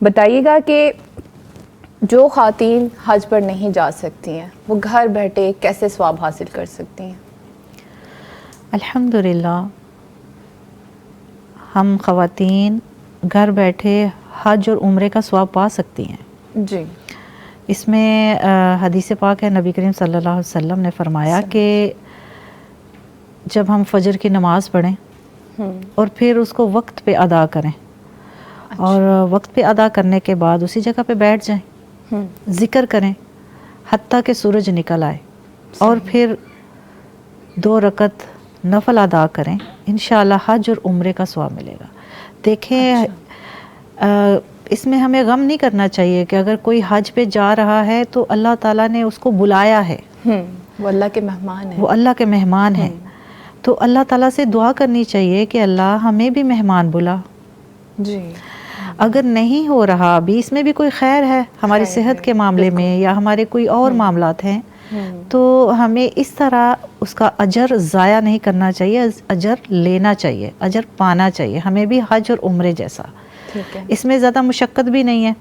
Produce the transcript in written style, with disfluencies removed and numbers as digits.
بتائیے گا کہ جو خواتین حج پر نہیں جا سکتی ہیں وہ گھر بیٹھے کیسے ثواب حاصل کر سکتی ہیں؟ الحمدللہ ہم خواتین گھر بیٹھے حج اور عمرے کا ثواب پا سکتی ہیں. جی. اس میں حدیث پاک ہے، نبی کریم صلی اللہ علیہ وسلم نے فرمایا کہ جب ہم فجر کی نماز پڑھیں اور پھر اس کو وقت پہ ادا کریں، اور وقت پہ ادا کرنے کے بعد اسی جگہ پہ بیٹھ جائیں، ذکر کریں حتیٰ کہ سورج نکل آئے، اور پھر 2 رکعت نفل ادا کریں، انشاءاللہ حج اور عمرے کا ثواب ملے گا. دیکھیں اس میں ہمیں غم نہیں کرنا چاہیے کہ اگر کوئی حج پہ جا رہا ہے تو اللہ تعالیٰ نے اس کو بلایا ہے، وہ اللہ کے مہمان ہیں، وہ اللہ کے مہمان ہیں. تو اللہ تعالیٰ سے دعا کرنی چاہیے کہ اللہ ہمیں بھی مہمان بلا. جی. اگر نہیں ہو رہا ابھی، اس میں بھی کوئی خیر ہے ہماری صحت کے معاملے میں یا ہمارے کوئی اور معاملات ہیں، تو ہمیں اس طرح اس کا اجر ضائع نہیں کرنا چاہیے، اجر لینا چاہیے، اجر پانا چاہیے. ہمیں بھی حج اور عمرے جیسا، اس میں زیادہ مشقت بھی نہیں ہے.